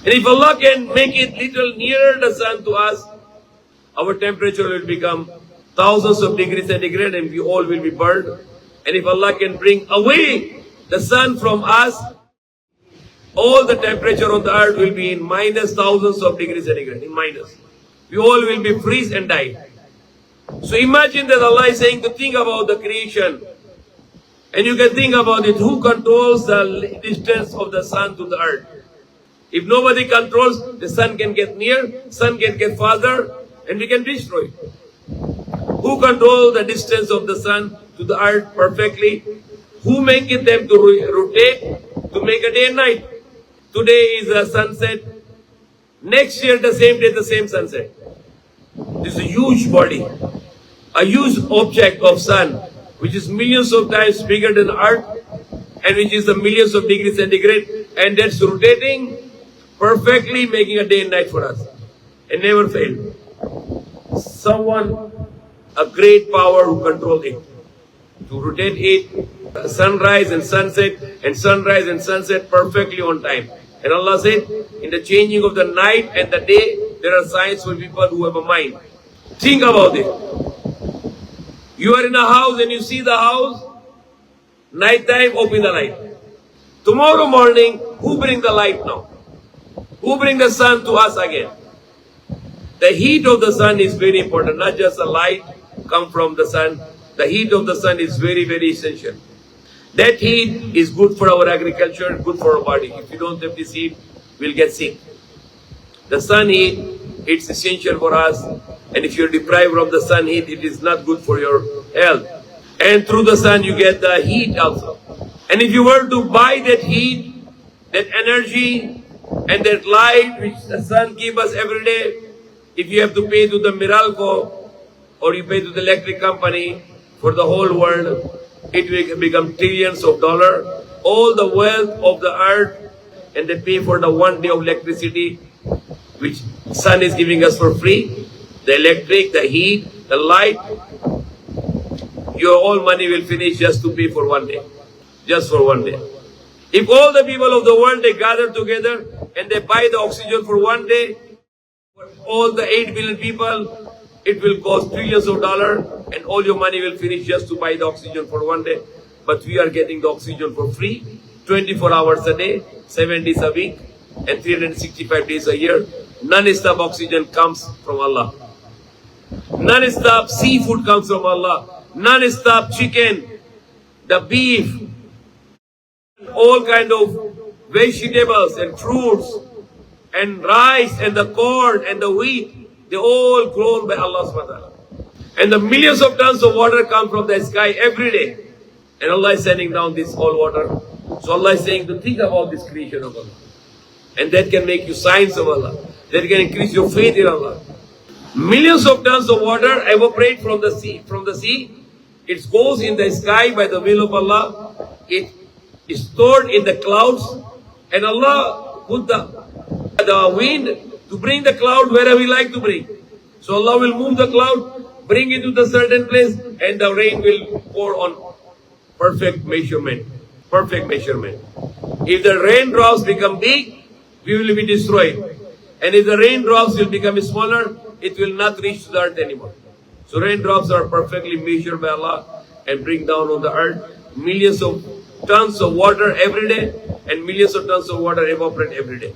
And if Allah can make it little nearer the sun to us, our temperature will become thousands of degrees centigrade and we all will be burned. And if Allah can bring away the sun from us, all the temperature on the earth will be in minus thousands of degrees centigrade, in minus. We all will be freeze and die. So imagine that Allah is saying to think about the creation. And you can think about it, who controls the distance of the sun to the earth? If nobody controls, the sun can get near, sun can get farther, and we can destroy it. Who controls the distance of the sun to the earth perfectly? Who make it them to rotate, to make a day and night? Today is a sunset. Next year, the same day, the same sunset. This is a huge body, a huge object of sun, which is millions of times bigger than earth, and which is the millions of degrees centigrade, and that's rotating perfectly, making a day and night for us, and never fail. Someone, a great power who controls it, to rotate it, sunrise and sunset perfectly on time. And Allah said, in the changing of the night and the day, there are signs for people who have a mind. Think about it. You are in a house and you see the house, night time, open the light. Tomorrow morning, who bring the light now? Who bring the sun to us again? The heat of the sun is very important, not just the light come from the sun. The heat of the sun is very, very essential. That heat is good for our agriculture, good for our body. If you don't have this heat, we'll get sick. The sun heat, it's essential for us. And if you're deprived of the sun heat, it is not good for your health. And through the sun, you get the heat also. And if you were to buy that heat, that energy, and that light which the sun gives us every day, if you have to pay to the Meralco, or you pay to the electric company for the whole world, it will become trillions of dollars. All the wealth of the earth, and they pay for the 1 day of electricity, which sun is giving us for free. The electric, the heat, the light, your all money will finish just to pay for 1 day. Just for 1 day. If all the people of the world, they gather together and they buy the oxygen for 1 day, for all the 8 billion people, it will cost trillions of dollars and all your money will finish just to buy the oxygen for 1 day. But we are getting the oxygen for free, 24 hours a day, 7 days a week, and 365 days a year. Non-stop oxygen comes from Allah. Non-stop seafood comes from Allah. Non-stop chicken, the beef, all kind of vegetables and fruits, and rice and the corn and the wheat, they all grown by Allah subhanahu wa ta'ala. And the millions of tons of water come from the sky every day. And Allah is sending down this all water. So Allah is saying to think about this creation of Allah. And that can make you signs of Allah. That can increase your faith in Allah. Millions of tons of water evaporate from the sea. It goes in the sky by the will of Allah. It is stored in the clouds. And Allah put the wind to bring the cloud wherever we like to bring. So Allah will move the cloud, bring it to the certain place, and the rain will pour on perfect measurement. Perfect measurement. If the raindrops become big, we will be destroyed. And if the raindrops will become smaller, it will not reach the earth anymore. So raindrops are perfectly measured by Allah and bring down on the earth millions of tons of water every day, and millions of tons of water evaporate every day.